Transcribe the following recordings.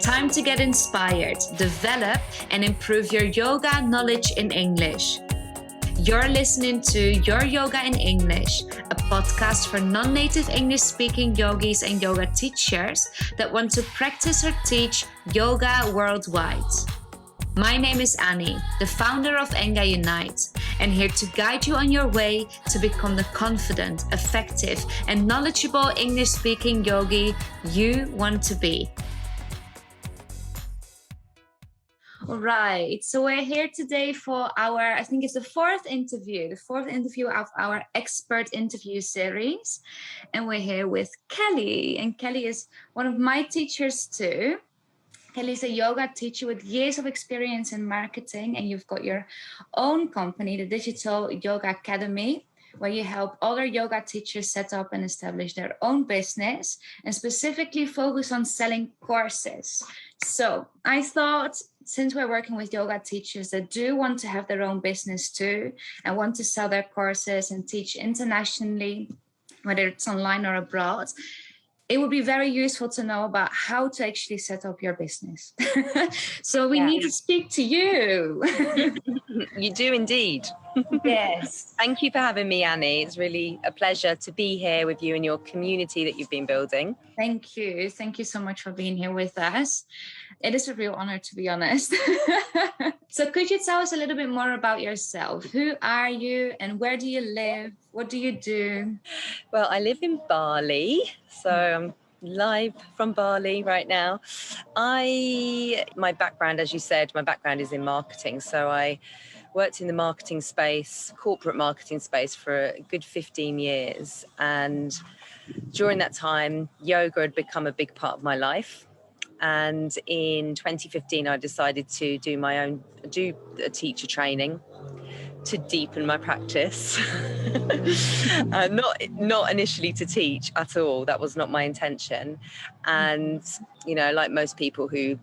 Time to get inspired, develop, and improve your yoga knowledge in English. You're listening to Your Yoga in English, a podcast for non-native English-speaking yogis and yoga teachers that want to practice or teach yoga worldwide. My name is Annie, the founder of Enga Unite, and here to guide you on your way to become the confident, effective, and knowledgeable English-speaking yogi you want to be. All right, so we're here today for I think it's the fourth interview of our expert interview series. And we're here with Kelly. And Kelly is one of my teachers too. Kelly's a yoga teacher with years of experience in marketing, and you've got your own company, the Digital Yoga Academy, where you help other yoga teachers set up and establish their own business and specifically focus on selling courses. So I thought, since we're working with yoga teachers that do want to have their own business too and want to sell their courses and teach internationally, whether it's online or abroad, it would be very useful to know about how to actually set up your business. So we need to speak to you. You do indeed. Yes. Thank you for having me, Annie. It's really a pleasure to be here with you and your community that you've been building. Thank you. Thank you so much for being here with us. It is a real honor, to be honest. So could you tell us a little bit more about yourself? Who are you and where do you live? What do you do? Well, I live in Bali, so I'm live from Bali right now. My background, as you said, is in marketing. So I worked in the marketing space, corporate marketing space, for a good 15 years. And during that time, yoga had become a big part of my life. And in 2015, I decided to do a teacher training to deepen my practice. Not initially to teach at all. That was not my intention. And, like most people who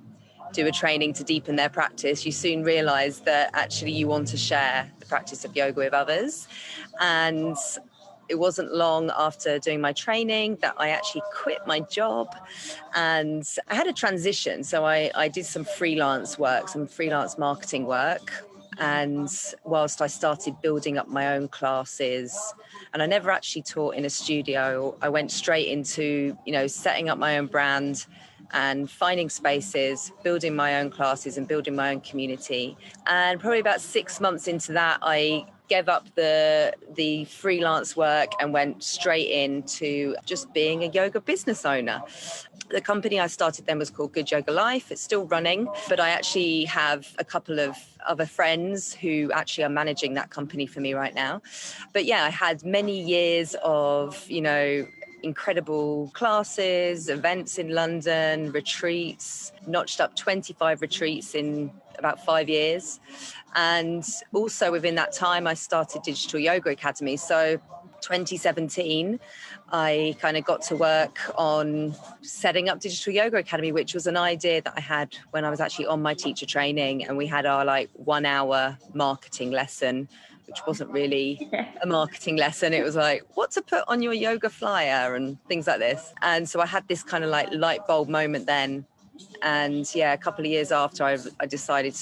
do a training to deepen their practice, you soon realize that actually you want to share the practice of yoga with others. And it wasn't long after doing my training that I actually quit my job, and I had a transition. So I did some freelance marketing work. And whilst I started building up my own classes, and I never actually taught in a studio, I went straight into, setting up my own brand and finding spaces, building my own classes and building my own community. And probably about 6 months into that, I gave up the freelance work and went straight into just being a yoga business owner. The company I started then was called Good Yoga Life. It's still running, but I actually have a couple of other friends who actually are managing that company for me right now. But yeah, I had many years of, incredible classes, events in London, retreats, notched up 25 retreats in about 5 years. And also within that time, I started Digital Yoga Academy. So 2017, I kind of got to work on setting up Digital Yoga Academy, which was an idea that I had when I was actually on my teacher training, and we had our 1 hour marketing lesson, which wasn't really a marketing lesson. It was what to put on your yoga flyer and things like this. And so I had this kind of light bulb moment then. And a couple of years after, I decided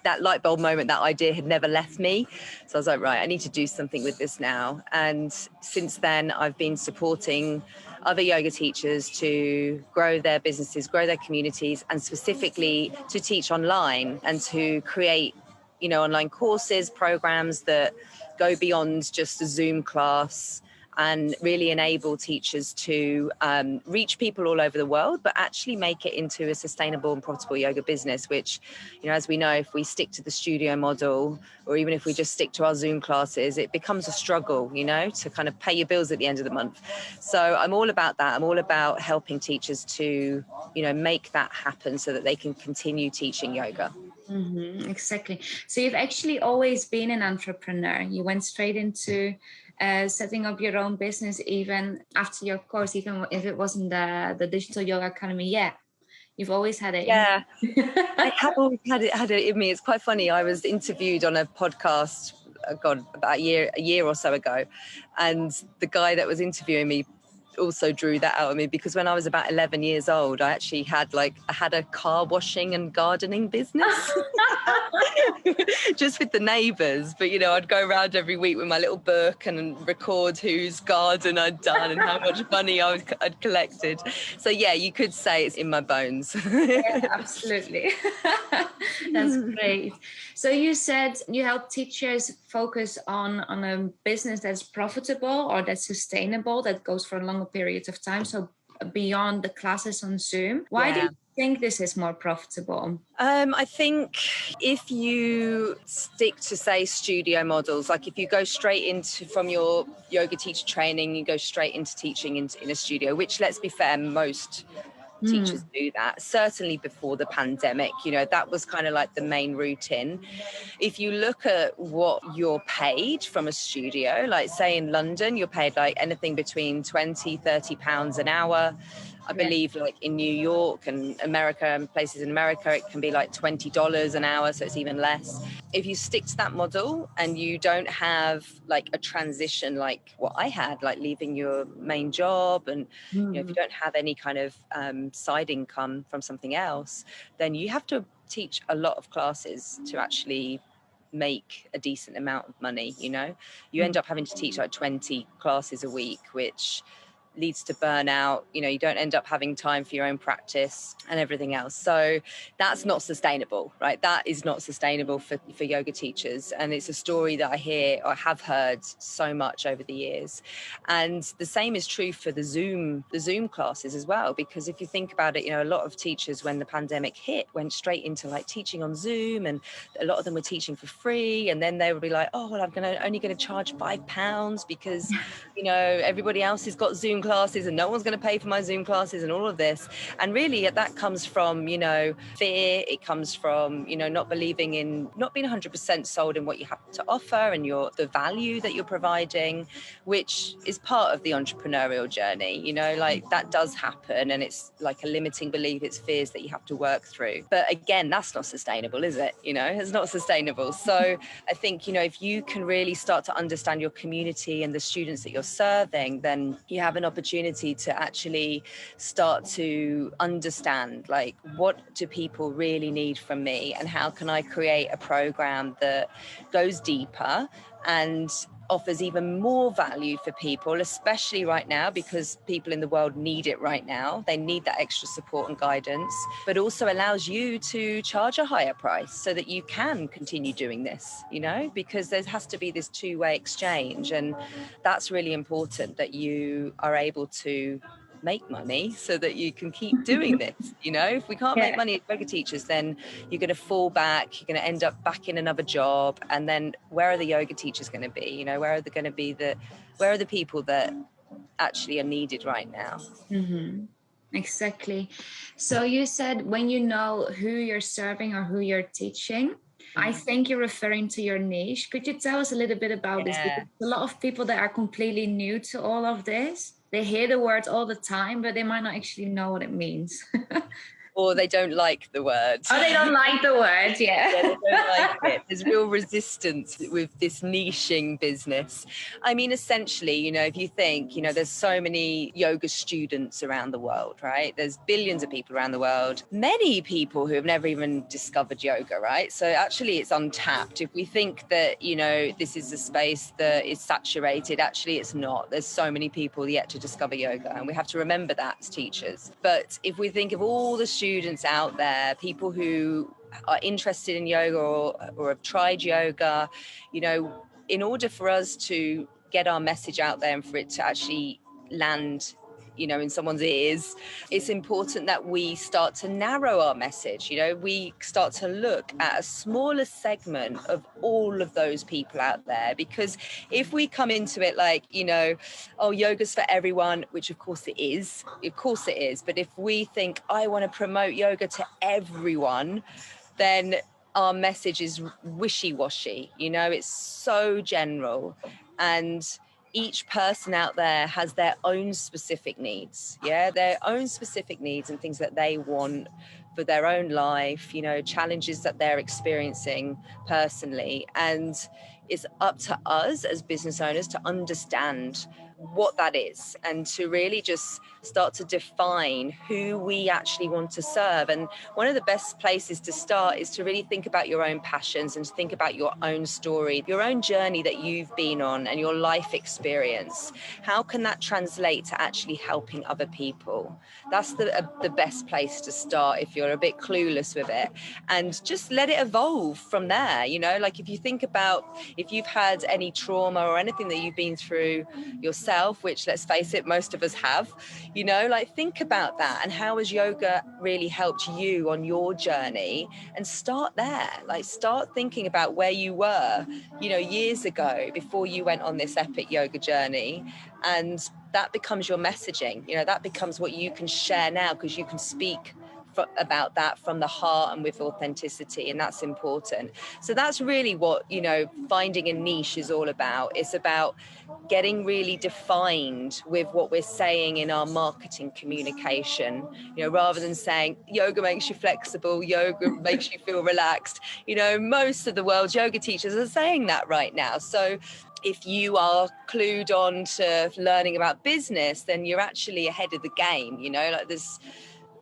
that light bulb moment, that idea had never left me. So I was right, I need to do something with this now. And since then, I've been supporting other yoga teachers to grow their businesses, grow their communities, and specifically to teach online and to create, online courses, programs that go beyond just a Zoom class and really enable teachers to reach people all over the world, but actually make it into a sustainable and profitable yoga business, which, as we know, if we stick to the studio model, or even if we just stick to our Zoom classes, it becomes a struggle, to kind of pay your bills at the end of the month. So I'm all about that. I'm all about helping teachers to, make that happen so that they can continue teaching yoga. Mm-hmm, exactly. So you've actually always been an entrepreneur. You went straight into setting up your own business even after your course, even if it wasn't the Digital Yoga Academy yet. You've always had it. Yeah, I have always had it in me. It's quite funny. I was interviewed on a podcast, about a year or so ago, and the guy that was interviewing me also drew that out of me, because when I was about 11 years old, I actually had a car washing and gardening business just with the neighbours. But, I'd go around every week with my little book and record whose garden I'd done and how much money I'd collected. So, yeah, you could say it's in my bones. Yeah, absolutely. That's great. So you said you help teachers focus on a business that's profitable or that's sustainable, that goes for longer periods of time. So beyond the classes on Zoom. Why do you think this is more profitable? I think if you stick to, say, studio models, like if you go straight into, from your yoga teacher training, you go straight into teaching in a studio, which, let's be fair, most teachers do that. Certainly before the pandemic, that was kind of like the main route in. If you look at what you're paid from a studio, like say in London, you're paid like anything between £20-30 an hour. I believe like in New York and America and places in America, it can be like $20 an hour. So it's even less. If you stick to that model and you don't have like a transition like what I had, like leaving your main job, and if you don't have any kind of side income from something else, then you have to teach a lot of classes to actually make a decent amount of money. You end up having to teach like 20 classes a week, which leads to burnout. You don't end up having time for your own practice and everything else. So that's not sustainable, right? That is not sustainable for yoga teachers. And it's a story that I hear or have heard so much over the years. And the same is true for the Zoom classes as well, because if you think about it, a lot of teachers, when the pandemic hit, went straight into like teaching on Zoom, and a lot of them were teaching for free. And then they would be like, oh, well, I'm only going to charge £5 because, everybody else has got Zoom classes and no one's going to pay for my Zoom classes and all of this. And really that comes from, fear. It comes from, not believing in, not being 100% sold in what you have to offer and the value that you're providing, which is part of the entrepreneurial journey. Like that does happen, and it's like a limiting belief. It's fears that you have to work through. But again, that's not sustainable, is it? It's not sustainable. So I think, if you can really start to understand your community and the students that you're serving, then you have an opportunity to actually start to understand, like, what do people really need from me, and how can I create a program that goes deeper and offers even more value for people, especially right now, because people in the world need it right now. They need that extra support and guidance, but also allows you to charge a higher price so that you can continue doing this, because there has to be this two-way exchange. And that's really important, that you are able to make money so that you can keep doing this. If we can't make money as yoga teachers, then you're going to fall back, you're going to end up back in another job, and then where are the yoga teachers going to be? Where are they going to be? Where are the people that actually are needed right now? Exactly. So you said when you know who you're serving or who you're teaching, I think you're referring to your niche. Could you tell us a little bit about this? Because a lot of people that are completely new to all of this, they hear the word all the time, but they might not actually know what it means. Or they don't like the word. Oh, they don't like the word, Yeah, they don't like it. There's real resistance with this niching business. I mean, essentially, if you think, there's so many yoga students around the world, right? There's billions of people around the world. Many people who have never even discovered yoga, right? So actually it's untapped. If we think that, this is a space that is saturated, actually it's not. There's so many people yet to discover yoga, and we have to remember that as teachers. But if we think of all the students out there, people who are interested in yoga or have tried yoga, in order for us to get our message out there and for it to actually land, in someone's ears, it's important that we start to narrow our message. We start to look at a smaller segment of all of those people out there, because if we come into it like, oh, yoga's for everyone, which of course it is, but if we think I want to promote yoga to everyone, then our message is wishy-washy. It's so general, and each person out there has their own specific needs, their own specific needs and things that they want for their own life, challenges that they're experiencing personally. And it's up to us as business owners to understand what that is, and to really just start to define who we actually want to serve. And one of the best places to start is to really think about your own passions and to think about your own story, your own journey that you've been on and your life experience. How can that translate to actually helping other people? That's the best place to start if you're a bit clueless with it, and just let it evolve from there. You know, like if you think about if you've had any trauma or anything that you've been through yourself, which let's face it, most of us have, you know, like think about that and how has yoga really helped you on your journey, and start there. Like start thinking about where you were, you know, years ago before you went on this epic yoga journey, and that becomes your messaging. You know, that becomes what you can share now, because you can speak about that from the heart and with authenticity, and that's important. So that's really what, you know, finding a niche is all about. It's about getting really defined with what we're saying in our marketing communication, you know, rather than saying yoga makes you flexible, yoga makes you feel relaxed. You know, most of the world's yoga teachers are saying that right now. So if you are clued on to learning about business, then you're actually ahead of the game. You know, like there's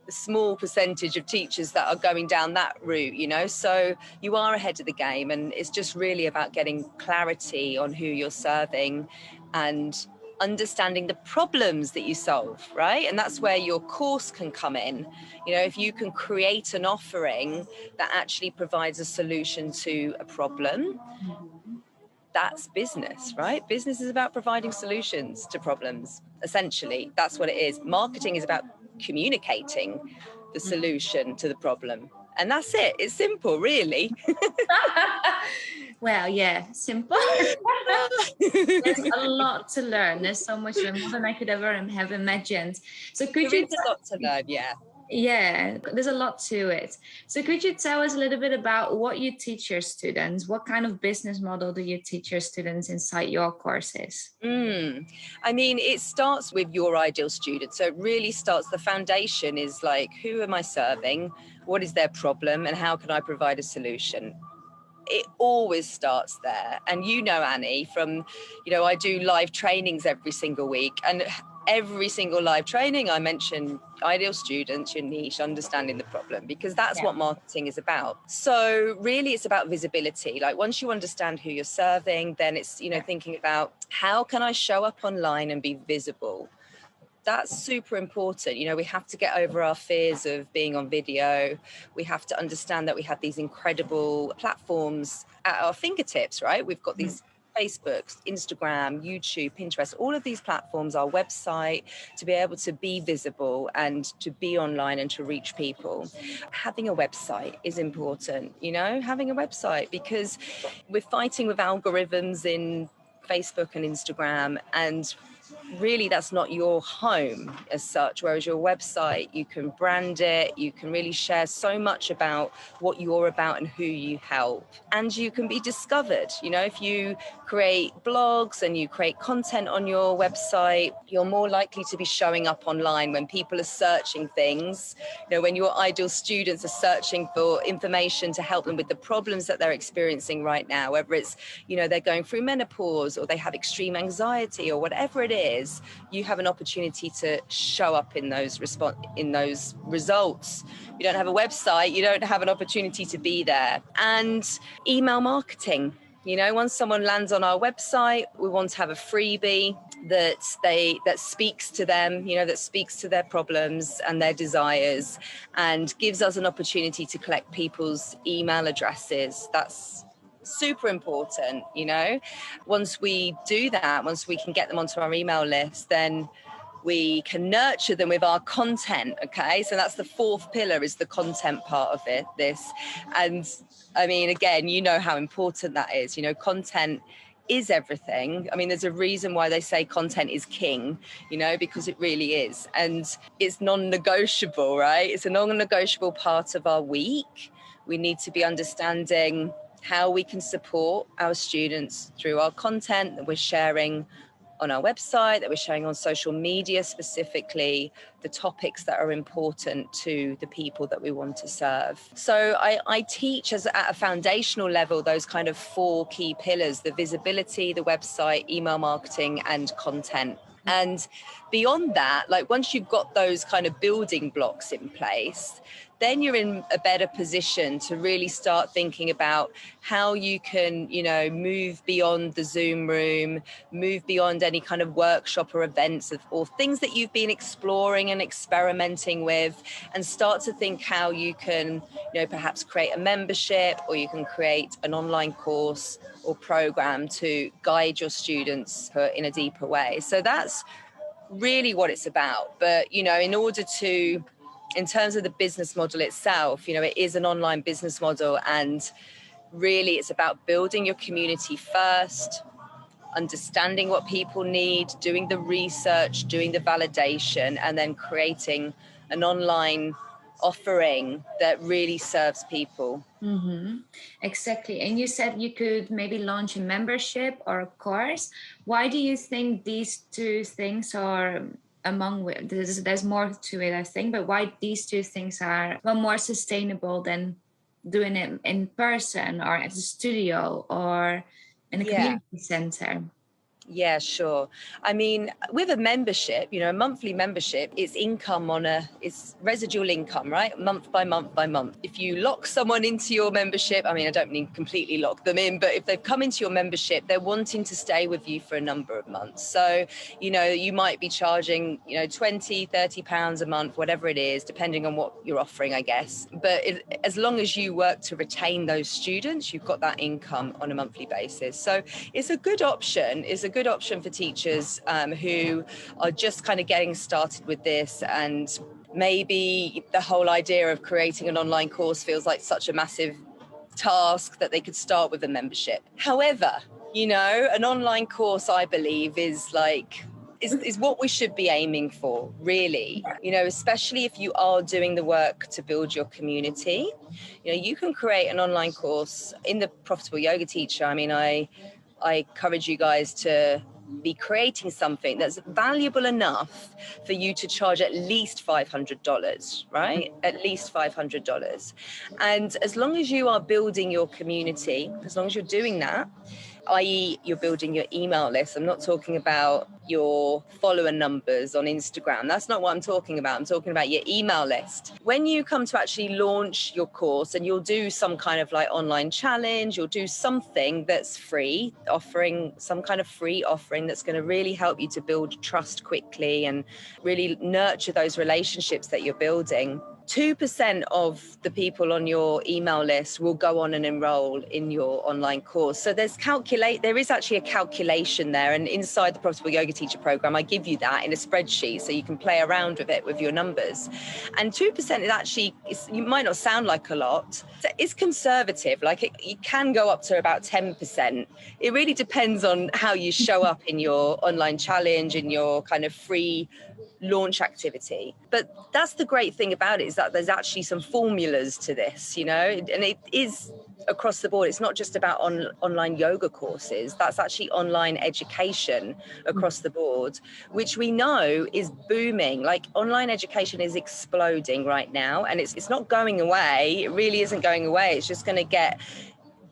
a small percentage of teachers that are going down that route, you know, so you are ahead of the game. And it's just really about getting clarity on who you're serving and understanding the problems that you solve, right? And that's where your course can come in. You know, if you can create an offering that actually provides a solution to a problem, that's business, right? Business is about providing solutions to problems. Essentially, that's what it is. Marketing is about communicating the solution to the problem. And that's it. It's simple, really. Well, yeah, simple. There's a lot to learn. There's so much more than I could ever have imagined. So could There you is a lot to learn, yeah. Yeah, there's a lot to it. So could you tell us a little bit about what you teach your students? What kind of business model do you teach your students inside your courses? I mean, it starts with your ideal student. So it really starts, the foundation is like, who am I serving? What is their problem? And how can I provide a solution? It always starts there. And you know, Annie, from, you know, I do live trainings every single week, and every single live training I mention ideal students, your niche, understanding the problem, because that's what marketing is about. So really it's about visibility. Like once you understand who you're serving, then it's, you know, thinking about how can I show up online and be visible. That's super important. You know, we have to get over our fears of being on video. We have to understand that we have these incredible platforms at our fingertips, right? We've got these Facebook, Instagram, YouTube, Pinterest, all of these platforms, our website, to be able to be visible and to be online and to reach people. Having a website is important, you know, having a website, because we're fighting with algorithms in Facebook and Instagram, and really that's not your home as such, whereas your website, you can brand it, you can really share so much about what you're about and who you help, and you can be discovered. You know, if you create blogs and you create content on your website, you're more likely to be showing up online when people are searching things. You know, when your ideal students are searching for information to help them with the problems that they're experiencing right now, whether it's, you know, they're going through menopause or they have extreme anxiety or whatever it is, you have an opportunity to show up in those results. You don't have a website, you don't have an opportunity to be there. And email marketing. You know, once someone lands on our website, we want to have a freebie that speaks to them, you know, that speaks to their problems and their desires, and gives us an opportunity to collect people's email addresses. That's super important, you know. Once we do that, once we can get them onto our email list, then we can nurture them with our content. Okay, so that's the fourth pillar, is the content part of this. And I mean, again, you know how important that is. You know, content is everything. I mean, there's a reason why they say content is king, you know, because it really is. And it's non-negotiable, right? It's a non-negotiable part of our week. We need to be understanding how we can support our students through our content that we're sharing on our website, that we're sharing on social media, specifically the topics that are important to the people that we want to serve. So I teach at a foundational level those kind of 4 key pillars: the visibility, the website, email marketing, and content. And beyond that, like once you've got those kind of building blocks in place, then you're in a better position to really start thinking about how you can, move beyond the Zoom room, move beyond any kind of workshop or events or things that you've been exploring and experimenting with, and start to think how you can, perhaps create a membership, or you can create an online course or program to guide your students in a deeper way. So that's really what it's about. But, in terms of the business model itself, it is an online business model, and really it's about building your community first, understanding what people need, doing the research, doing the validation, and then creating an online offering that really serves people. Mm-hmm. Exactly. And you said you could maybe launch a membership or a course. Why do you think these 2 things are there's more to it, I think, but why these 2 things are more sustainable than doing it in person or at a studio or in a community center? Yeah, sure. I mean, with a membership, a monthly membership, it's it's residual income, right? Month by month by month. If you lock someone into your membership, I don't mean completely lock them in, but if they've come into your membership, they're wanting to stay with you for a number of months. So, you might be charging, 20, 30 pounds a month, whatever it is, depending on what you're offering, I guess. But as long as you work to retain those students, you've got that income on a monthly basis. So it's a good option. It's a good option for teachers who are just kind of getting started with this, and maybe the whole idea of creating an online course feels like such a massive task that they could start with a membership. However, an online course, I believe, is what we should be aiming for, really. Especially if you are doing the work to build your community. You can create an online course in the Profitable Yoga Teacher. I encourage you guys to be creating something that's valuable enough for you to charge at least $500, right? At least $500. And as long as you are building your community, as long as you're doing that, i.e. you're building your email list. I'm not talking about your follower numbers on Instagram. That's not what I'm talking about. I'm talking about your email list. When you come to actually launch your course, and you'll do some kind of online challenge, you'll do something that's free, offering some kind of free offering that's going to really help you to build trust quickly and really nurture those relationships that you're building. 2% of the people on your email list will go on and enroll in your online course. So there is actually a calculation there. And inside the Profitable Yoga Teacher program, I give you that in a spreadsheet so you can play around with it with your numbers. And 2% is actually, you might not sound like a lot. It's conservative. You can go up to about 10%. It really depends on how you show up in your online challenge, in your kind of free launch activity. But that's the great thing about it, is that there's actually some formulas to this, and it is across the board. It's not just about online yoga courses. That's actually online education across the board, which we know is booming. Online education is exploding right now, and it's not going away. It really isn't going away. It's just going to get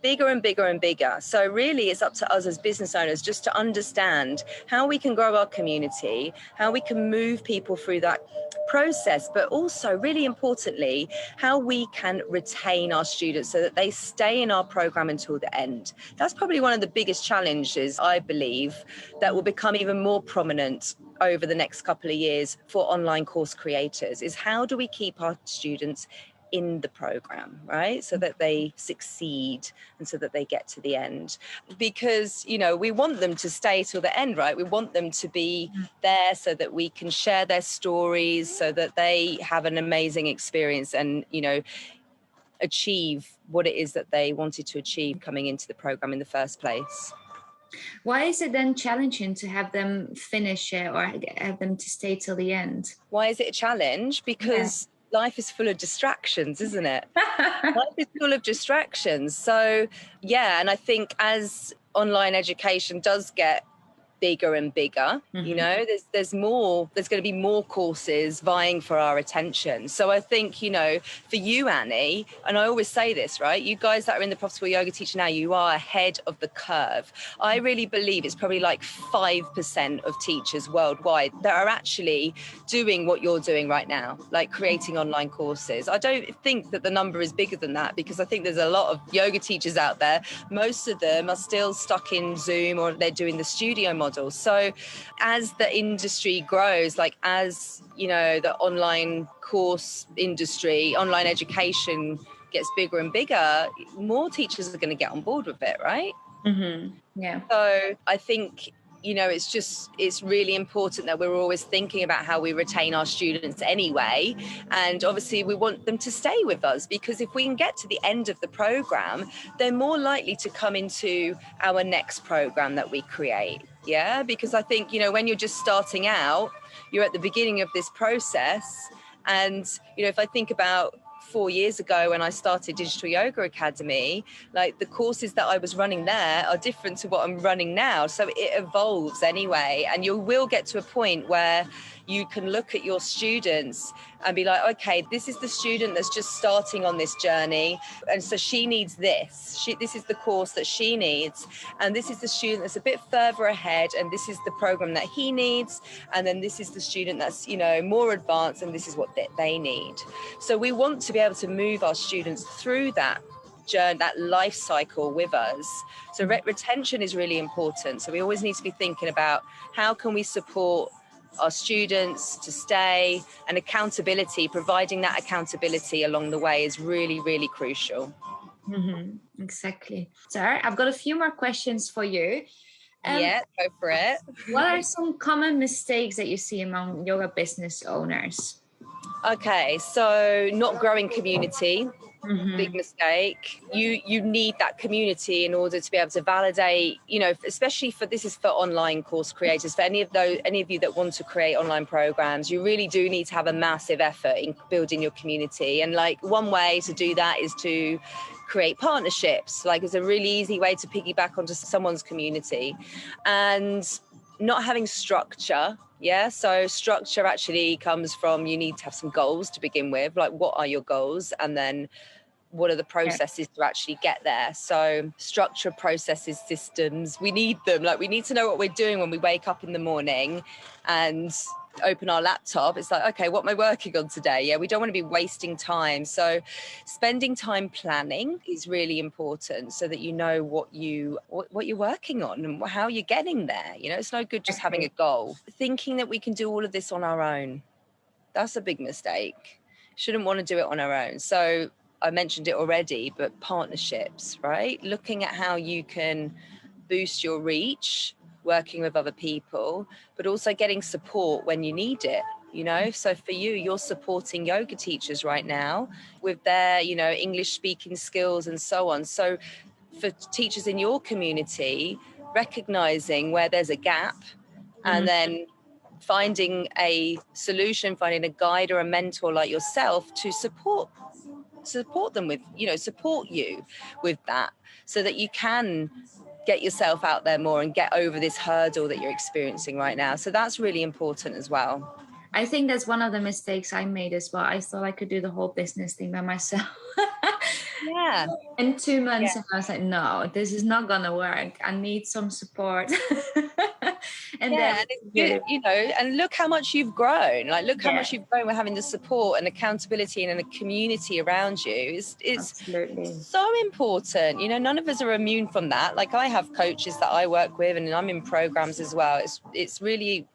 bigger and bigger and bigger. So really it's up to us as business owners just to understand how we can grow our community, how we can move people through that process, but also really importantly, how we can retain our students so that they stay in our program until the end. That's probably one of the biggest challenges, I believe, that will become even more prominent over the next couple of years for online course creators, is how do we keep our students in the program, right? So that they succeed and so that they get to the end. Because, we want them to stay till the end, right? We want them to be there so that we can share their stories, so that they have an amazing experience and, achieve what it is that they wanted to achieve coming into the program in the first place. Why is it then challenging to have them finish it or have them to stay till the end? Why is it a challenge? Because life is full of distractions, isn't it? Life is full of distractions. So, and I think as online education does get bigger and bigger. You know, there's going to be more courses vying for our attention. So I think, you know, for you, Annie, and I always say this, right, you guys that are in the profitable yoga teacher now, you are ahead of the curve. I really believe it's probably like 5% of teachers worldwide that are actually doing what you're doing right now, like creating online courses. I don't think that the number is bigger than that, because I think there's a lot of yoga teachers out there. Most of them are still stuck in Zoom, or they're doing the studio model. So as the industry grows, like as, you know, the online course industry, online education gets bigger and bigger, more teachers are going to get on board with it, right? Yeah. So I think, you know, it's really important that we're always thinking about how we retain our students anyway. And obviously we want them to stay with us, because if we can get to the end of the program, they're more likely to come into our next program that we create. Yeah, because I think, you know, when you're just starting out, you're at the beginning of this process. And, you know, if I think about 4 years ago when I started Digital Yoga Academy, like the courses that I was running there are different to what I'm running now. So it evolves anyway. And you will get to a point where you can look at your students and be like, okay, this is the student that's just starting on this journey. And so she needs this. This is the course that she needs. And this is the student that's a bit further ahead. And this is the program that he needs. And then this is the student that's, you know, more advanced. And this is what they need. So we want to be able to move our students through that journey, that life cycle with us. So retention is really important. So we always need to be thinking about how can we support our students to stay, and accountability, providing that accountability along the way is really, really crucial. Exactly. So I've got a few more questions for you. Yeah, go for it. What are some common mistakes that you see among yoga business owners? Okay, so not growing community. Big mistake. You need that community in order to be able to validate, you know, especially this is for online course creators, for any of you that want to create online programs, you really do need to have a massive effort in building your community. And like one way to do that is to create partnerships. Like it's a really easy way to piggyback onto someone's community. And not having structure. Yeah, so structure actually comes from, you need to have some goals to begin with. Like, what are your goals? And then what are the processes to actually get there? So structure, processes, systems, we need them. Like, we need to know what we're doing when we wake up in the morning and open our laptop. It's like, okay, what am I working on today? Yeah, we don't want to be wasting time. So spending time planning is really important, so that you know what you're working on and how you're getting there. You know, it's no good just having a goal. Thinking that we can do all of this on our own, that's a big mistake. Shouldn't want to do it on our own. So I mentioned it already, but partnerships, right? Looking at how you can boost your reach, working with other people, but also getting support when you need it, you know? So for you, you're supporting yoga teachers right now with their, you know, English speaking skills and so on. So for teachers in your community, recognizing where there's a gap and then finding a solution, finding a guide or a mentor like yourself to support them with, you know, support you with that, so that you can get yourself out there more and get over this hurdle that you're experiencing right now. So that's really important as well. I think that's one of the mistakes I made as well. I thought I could do the whole business thing by myself. Yeah. In 2 months, and I was like, no, this is not gonna work. I need some support. And yeah, then, and it's good, you know, and look how much you've grown. Like, look how much you've grown with having the support and accountability and a community around you. It's so important. You know, none of us are immune from that. Like, I have coaches that I work with, and I'm in programs as well. It's really,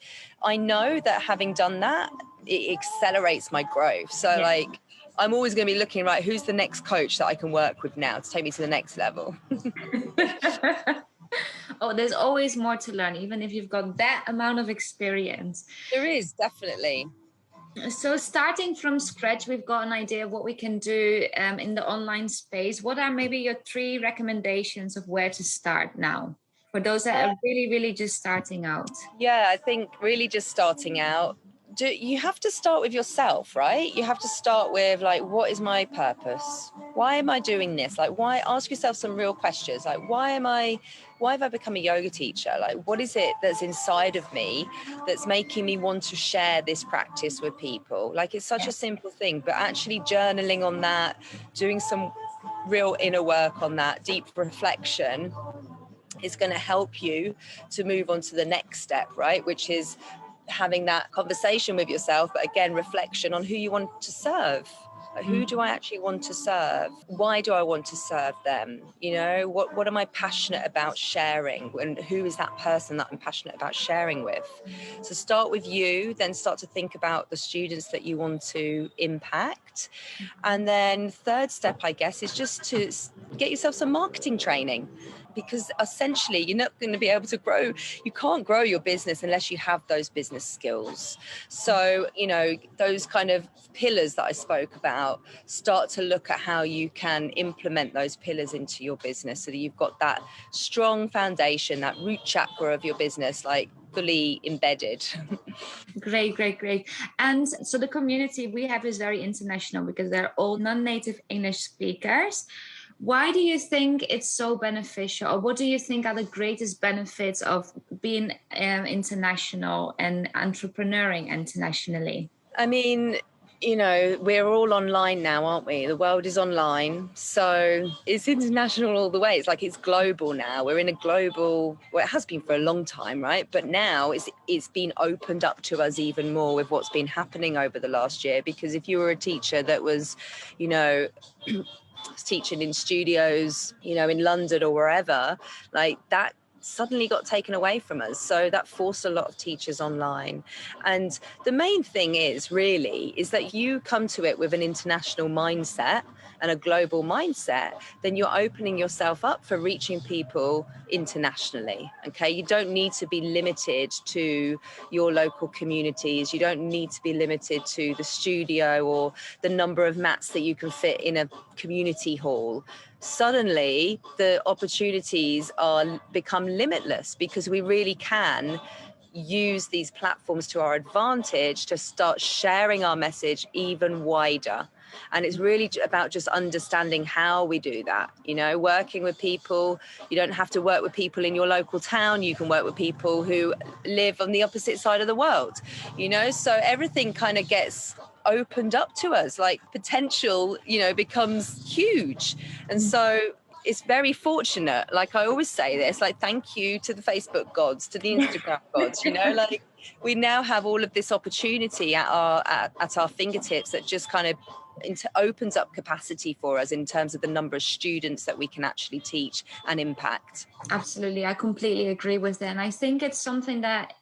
I know that having done that, it accelerates my growth. So like, I'm always going to be looking, right, who's the next coach that I can work with now to take me to the next level? Oh, there's always more to learn, even if you've got that amount of experience. There is, definitely. So starting from scratch, we've got an idea of what we can do in the online space. What are maybe your 3 recommendations of where to start now for those that are really, really just starting out? Yeah, I think really just starting out, you have to start with yourself, right? You have to start with like, what is my purpose? Why am I doing this? Like, why? Ask yourself some real questions. Like, why have I become a yoga teacher? Like, what is it that's inside of me that's making me want to share this practice with people? Like, it's such a simple thing, but actually journaling on that, doing some real inner work on that, deep reflection is going to help you to move on to the next step, right? Which is having that conversation with yourself, but again, reflection on who you want to serve. Like, who do I actually want to serve? Why do I want to serve them? You know, what am I passionate about sharing? And who is that person that I'm passionate about sharing with? So start with you, then start to think about the students that you want to impact. And then third step, I guess, is just to get yourself some marketing training, because essentially you're not going to be able to grow. You can't grow your business unless you have those business skills. So, you know, those kind of pillars that I spoke about, start to look at how you can implement those pillars into your business so that you've got that strong foundation, that root chakra of your business, like fully embedded. Great. And so the community we have is very international because they're all non-native English speakers. Why do you think it's so beneficial, or what do you think are the greatest benefits of being international and entrepreneuring internationally? I mean, you know, we're all online now, aren't we? The world is online. So it's international all the way. It's like it's global now. We're in a global, well, it has been for a long time, right? But now it's been opened up to us even more with what's been happening over the last year. Because if you were a teacher that was, you know, teaching in studios, you know, in London or wherever, like that suddenly got taken away from us. So that forced a lot of teachers online. And the main thing is that you come to it with an international mindset and a global mindset, then you're opening yourself up for reaching people internationally. Okay, you don't need to be limited to your local communities. You don't need to be limited to the studio or the number of mats that you can fit in a community hall. Suddenly the opportunities become limitless, because we really can use these platforms to our advantage to start sharing our message even wider. And it's really about just understanding how we do that, you know, working with people. You don't have to work with people in your local town. You can work with people who live on the opposite side of the world, you know, so everything kind of gets opened up to us, like potential, you know, becomes huge. And so it's very fortunate. Like I always say this, like, thank you to the Facebook gods, to the Instagram gods, you know, like we now have all of this opportunity at our fingertips that just kind of opens up capacity for us in terms of the number of students that we can actually teach and impact. Absolutely. I completely agree with that. And I think it's something that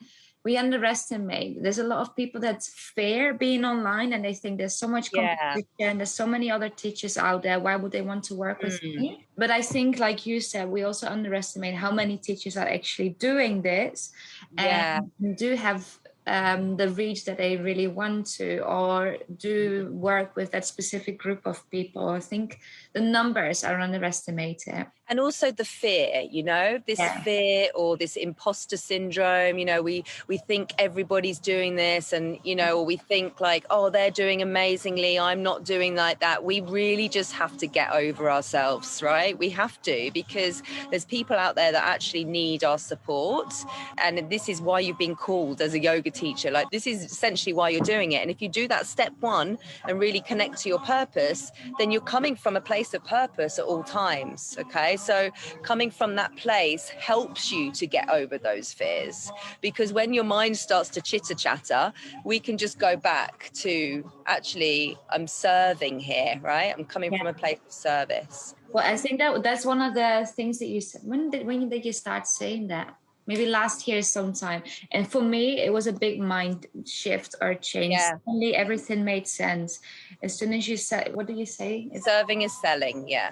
we underestimate. There's a lot of people that fear being online and they think there's so much competition, there's so many other teachers out there, why would they want to work with me? But I think, like you said, we also underestimate how many teachers are actually doing this and do have the reach that they really want to, or do work with that specific group of people. I think the numbers are underestimated. And also the fear, you know, this fear or this imposter syndrome, you know, we think everybody's doing this, and, you know, or we think like, oh, they're doing amazingly, I'm not doing like that. We really just have to get over ourselves, right? We have to, because there's people out there that actually need our support. And this is why you've been called as a yoga teacher. Like, this is essentially why you're doing it. And if you do that step one and really connect to your purpose, then you're coming from a place of purpose at all times. Okay. So coming from that place helps you to get over those fears, because when your mind starts to chitter chatter, we can just go back to, actually, I'm serving here, right? I'm coming from a place of service. Well, I think that's one of the things that you said. When did you start saying that? Maybe last year sometime. And for me, it was a big mind shift or change. Suddenly everything made sense. As soon as you said, what do you say? Serving is selling, Yeah,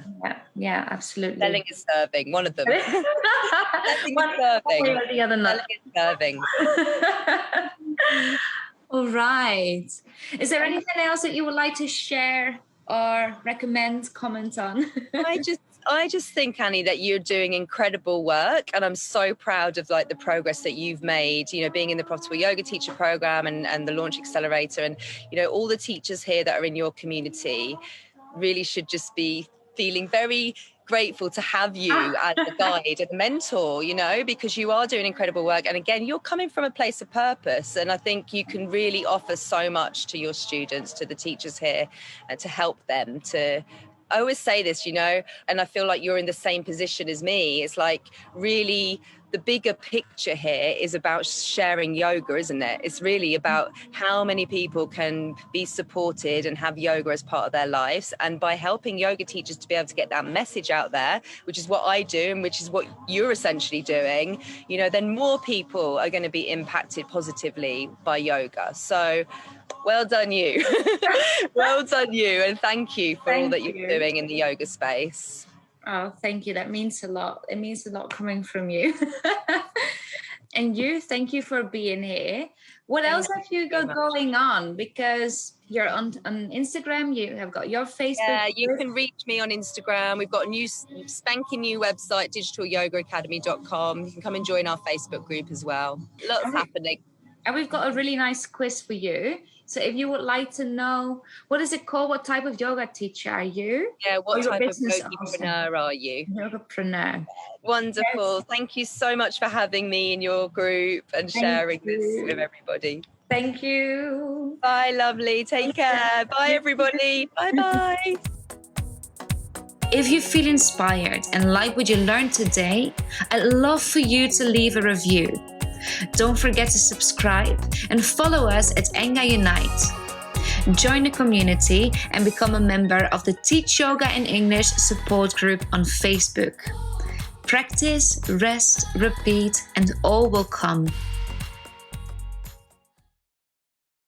absolutely. Selling is serving, one of them. Selling is serving. The other not. Selling is serving. All right. Is there anything else that you would like to share or recommend, comment on? I just think, Annie, that you're doing incredible work, and I'm so proud of like the progress that you've made, you know, being in the Profitable Yoga Teacher Program and the Launch Accelerator, and, you know, all the teachers here that are in your community really should just be feeling very grateful to have you as a guide and mentor, you know, because you are doing incredible work. And again, you're coming from a place of purpose. And I think you can really offer so much to your students, to the teachers here, and to help them to, I always say this, you know, and I feel like you're in the same position as me. It's like really the bigger picture here is about sharing yoga, isn't it? It's really about how many people can be supported and have yoga as part of their lives. And by helping yoga teachers to be able to get that message out there, which is what I do and which is what you're essentially doing, you know, then more people are going to be impacted positively by yoga. So well done you. Well done you. And thank you for all that you're doing in the yoga space. Oh, thank you. That means a lot. It means a lot coming from you. And you, thank you for being here. What else have you got going on? Because you're on Instagram, you have got your Facebook. Yeah, you can reach me on Instagram. We've got a new spanking new website, digitalyagaacademy.com. You can come and join our Facebook group as well. Lots happening. And we've got a really nice quiz for you. So if you would like to know, what is it called? What type of yoga teacher are you? Yeah, what type of Yogipreneur are you? Yogipreneur. Wonderful. Yes. Thank you so much for having me in your group and sharing this with everybody. Thank you. Bye, lovely. Take care. Bye, everybody. Bye-bye. If you feel inspired and like what you learned today, I'd love for you to leave a review. Don't forget to subscribe and follow us at Enga Unite. Join the community and become a member of the Teach Yoga in English support group on Facebook. Practice, rest, repeat, and all will come.